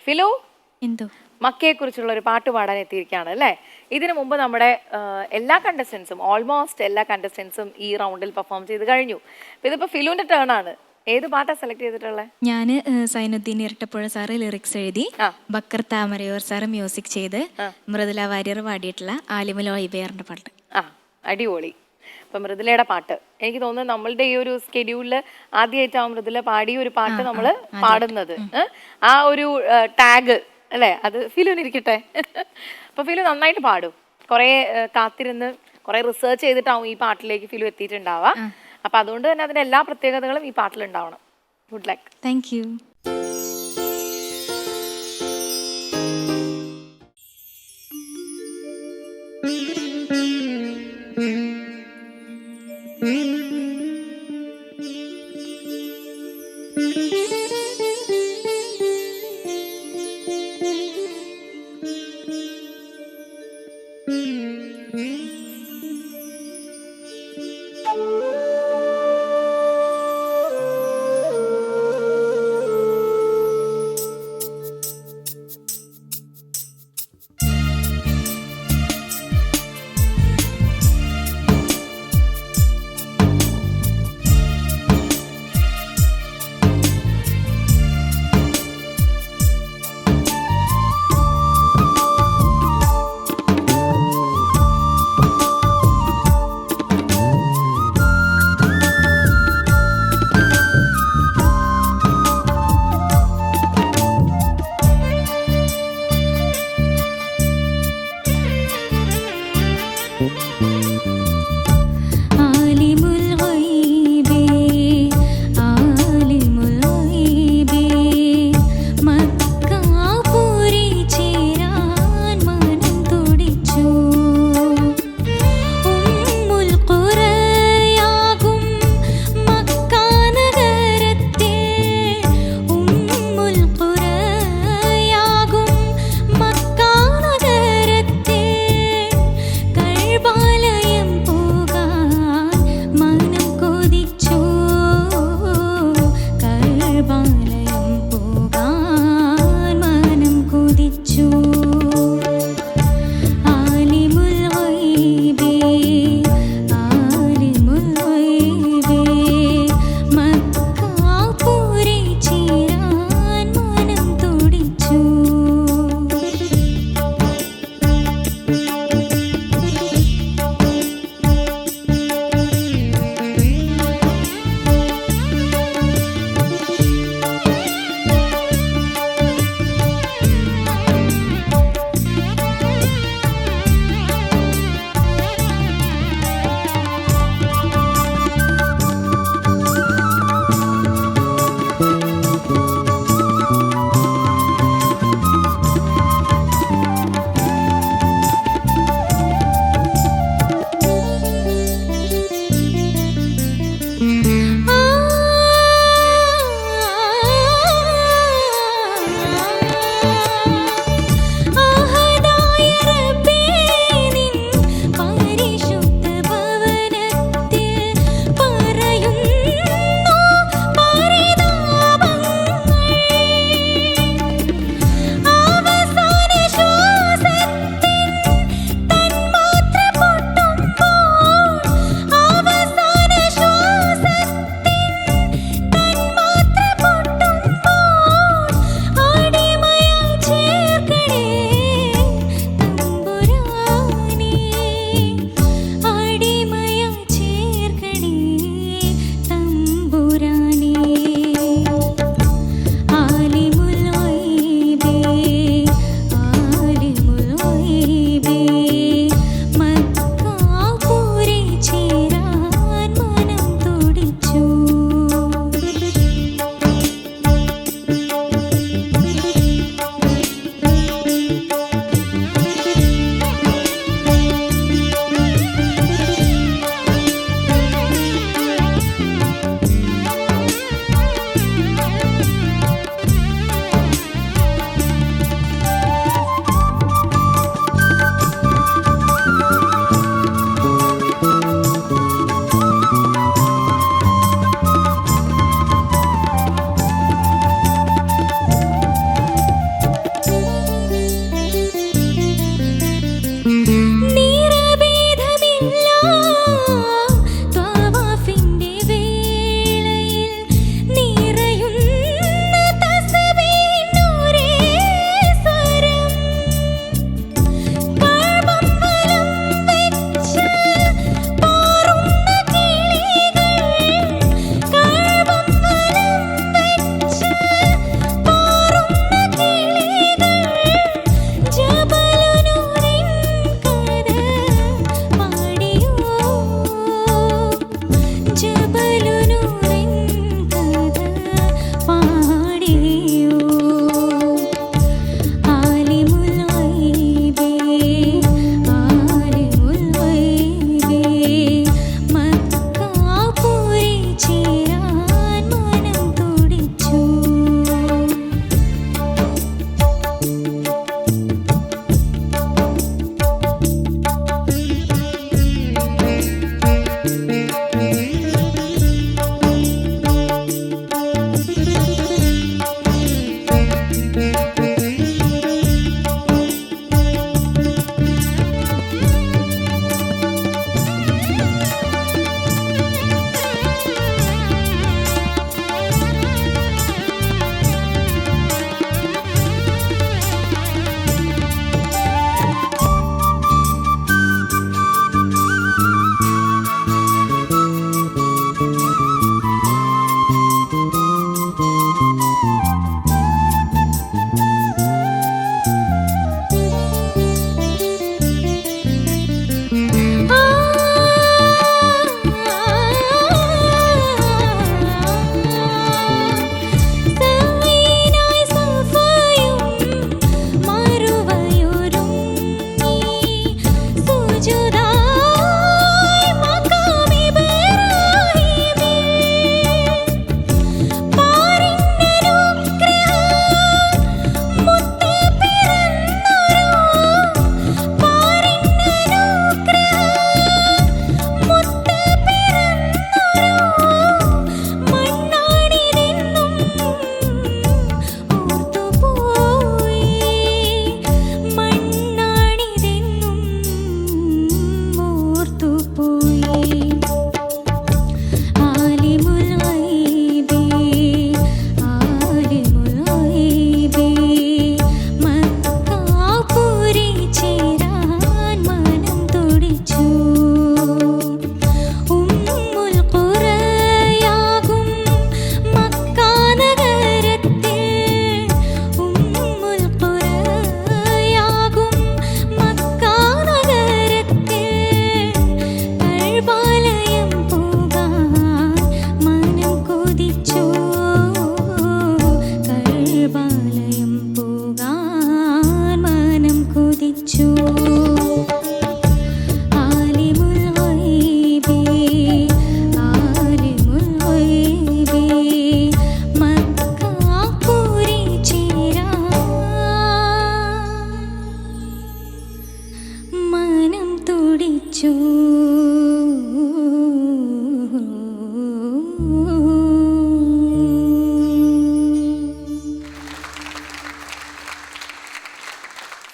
ഫിലു എന്തോ മക്കയെ കുറിച്ചുള്ള ഒരു പാട്ട് പാടാൻ എത്തിയിരിക്കുകയാണ് അല്ലേ? ഇതിനു മുമ്പ് നമ്മുടെ എല്ലാ കണ്ടസ്റ്റൻസും ഓൾമോസ്റ്റ് എല്ലാ കണ്ടസ്റ്റൻസും ഈ റൗണ്ടിൽ പെർഫോം ചെയ്ത് കഴിഞ്ഞു. ഇതിപ്പോ ഫിലുവിന്റെ ടേൺ ആണ്. ഏത് പാട്ടാ സെലക്ട് ചെയ്തിട്ടുള്ളത്? ഞാൻ സൈനുദ്ദീൻ ഇരട്ടപ്പുഴ സാറ് ലിറിക്സ് എഴുതി, ബക്കർ താമരയോർ സാറ് മ്യൂസിക് ചെയ്ത്, മൃദുല വാര്യർ പാടിയിട്ടുള്ള ആലിമുല ഒയ്ബേറിന്റെ പാട്ട്. അടിപൊളി. ഇപ്പൊ മൃദുലയുടെ പാട്ട് എനിക്ക് തോന്നുന്നു നമ്മളുടെ ഈ ഒരു സ്കെഡ്യൂളില് ആദ്യമായിട്ടാവും മൃദുല പാടിയ ഒരു പാട്ട് നമ്മൾ പാടുന്നത്. ആ ഒരു ടാഗ് അല്ലേ, അത് ഫിലുവിനിരിക്കട്ടെ. അപ്പൊ ഫിലു നന്നായിട്ട് പാടും. കുറെ കാത്തിരുന്ന് കുറെ റിസർച്ച് ചെയ്തിട്ടാവും ഈ പാട്ടിലേക്ക് ഫിലു എത്തിയിട്ടുണ്ടാവുക. അപ്പൊ അതുകൊണ്ട് തന്നെ അതിന്റെ എല്ലാ പ്രത്യേകതകളും ഈ പാട്ടിലുണ്ടാവണം. Good luck. Thank you.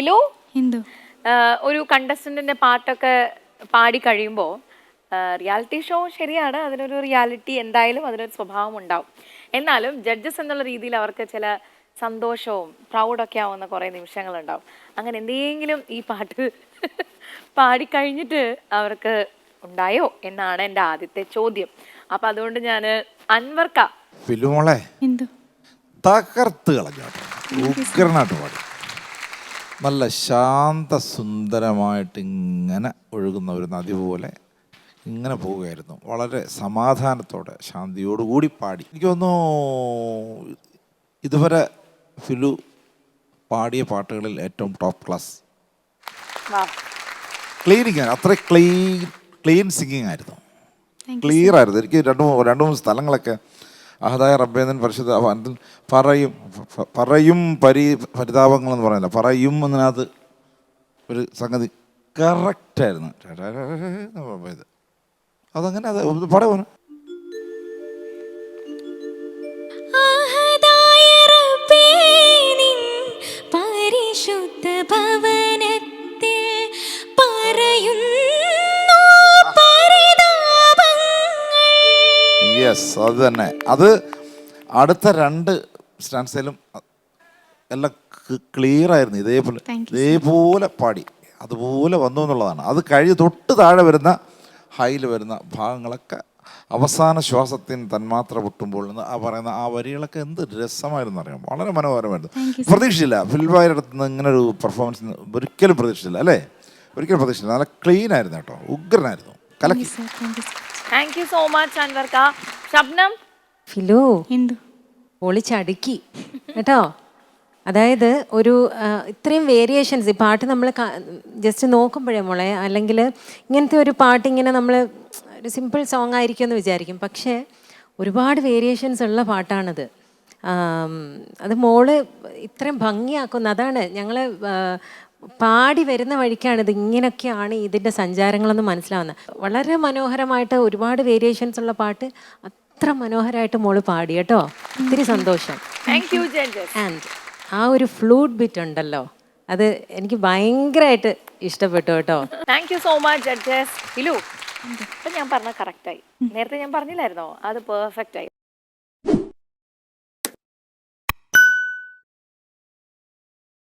Filu, എന്തോ ഒരു കണ്ടസ്റ്റന്റിന്റെ പാട്ടൊക്കെ പാടി കഴിയുമ്പോൾ റിയാലിറ്റി ഷോ ശരിയാണ്, അതിനൊരു റിയാലിറ്റി എന്തായാലും അതിനൊരു സ്വഭാവം ഉണ്ടാവും. എന്നാലും ജഡ്ജസ് എന്നുള്ള രീതിയിൽ അവർക്ക് ചില സന്തോഷവും പ്രൗഡൊക്കെ ആവുന്ന കുറേ നിമിഷങ്ങളുണ്ടാവും. അങ്ങനെ എന്തെങ്കിലും ഈ പാട്ട് പാടിക്കഴിഞ്ഞിട്ട് അവർക്ക് ഉണ്ടായോ എന്നാണ് എൻ്റെ ആദ്യത്തെ ചോദ്യം. അപ്പം അതുകൊണ്ട് ഞാൻ അൻവർക്ക. ഫിലുമോളെ എന്തോ തകർത്ത് കളഞ്ഞാട്ടോ, ഉഗ്രനായിട്ട് പാടി. നല്ല ശാന്ത സുന്ദരമായിട്ട് ഇങ്ങനെ ഒഴുകുന്ന ഒരു നദി പോലെ ഇങ്ങനെ പോവുകയായിരുന്നു. വളരെ സമാധാനത്തോടെ ശാന്തിയോടുകൂടി പാടി. എനിക്ക് തോന്നുന്നു ഇതുവരെ ഫിലു പാടിയ പാട്ടുകളിൽ ഏറ്റവും ടോപ്പ് ക്ലാസ്. ക്ലീനിങ്, അത്ര ക്ലീൻ സിംഗിങ് ആയിരുന്നു, ക്ലിയർ ആയിരുന്നു. എനിക്ക് രണ്ട് മൂന്ന് സ്ഥലങ്ങളൊക്കെ അഹദായ റബ്ബേന്ദ്രൻ പരിശുദ്ധ പറയും പരിതാപങ്ങളെന്ന് പറയുന്നില്ല, പറയും എന്നതിനകത്ത് ഒരു സംഗതി കറക്റ്റായിരുന്നു. അതങ്ങനെ അത് പാടാൻ പരിശുദ്ധ ഭവനത്തിൽ യെസ്, അത് തന്നെ. അത് അടുത്ത 2 സ്റ്റാൻസിലും എല്ലാം ക്ലിയർ ആയിരുന്നു. ഇതേപോലെ പാടി അതുപോലെ വന്നു എന്നുള്ളതാണ്. അത് കഴിഞ്ഞ് തൊട്ട് താഴെ വരുന്ന ഹൈയിൽ വരുന്ന ഭാഗങ്ങളൊക്കെ അവസാന ശ്വാസത്തിന് തന്മാത്ര പൊട്ടുമ്പോൾ ആ പറയുന്ന ആ വരികളൊക്കെ എന്ത് രസമായിരുന്നു അറിയാം. വളരെ മനോഹരമായിരുന്നു. പ്രതീക്ഷിച്ചില്ല ഫിൽബായുടെ അടുത്ത് നിന്ന് ഇങ്ങനെ ഒരു പെർഫോമൻസ് ഒരിക്കലും പ്രതീക്ഷിച്ചില്ല, അല്ലേ? ഒരിക്കലും പ്രതീക്ഷിച്ചില്ല. നല്ല ക്ലീൻ ആയിരുന്നു കേട്ടോ, ഉഗ്രനായിരുന്നു, കലക്കി. താങ്ക് യു സോ മച്ച് അൻവർക്ക. ശബ്നം. ഫിലു എന്തോ പൊളിച്ചടുക്കി കേട്ടോ. അതായത് ഒരു ഇത്രയും വേരിയേഷൻസ് ഈ പാട്ട് നമ്മൾ ജസ്റ്റ് നോക്കുമ്പോഴേ മോളെ, അല്ലെങ്കിൽ ഇങ്ങനത്തെ ഒരു പാട്ട് ഇങ്ങനെ നമ്മൾ ഒരു സിമ്പിൾ സോങ് ആയിരിക്കും എന്ന് വിചാരിക്കും, പക്ഷേ ഒരുപാട് വേരിയേഷൻസ് ഉള്ള പാട്ടാണിത്. അത് മോള് ഇത്രയും ഭംഗിയാക്കുന്ന, അതാണ് ഞങ്ങൾ പാടി വരുന്ന വഴിക്കാണ് ഇത് ഇങ്ങനെയൊക്കെയാണ് ഇതിൻ്റെ സഞ്ചാരങ്ങളെന്ന് മനസ്സിലാവുന്നത്. വളരെ മനോഹരമായിട്ട് ഒരുപാട് വേരിയേഷൻസ് ഉള്ള പാട്ട് അത്ര മനോഹരമായിട്ട് മോള് പാടി കേട്ടോ. ഒത്തിരി സന്തോഷം. Thank you judges. ആൻഡ് ആ ഒരു ഫ്ലൂട്ട് ബിറ്റ് ഉണ്ടല്ലോ, അത് എനിക്ക് ഭയങ്കരമായിട്ട് ഇഷ്ടപ്പെട്ടു കേട്ടോ. Thank you so much judges. Filu, ഇപ്പം ഞാൻ പറഞ്ഞ കറക്റ്റായി. നേരത്തെ ഞാൻ പറഞ്ഞില്ലായിരുന്നോ, അത് പെർഫെക്റ്റ് ആയി.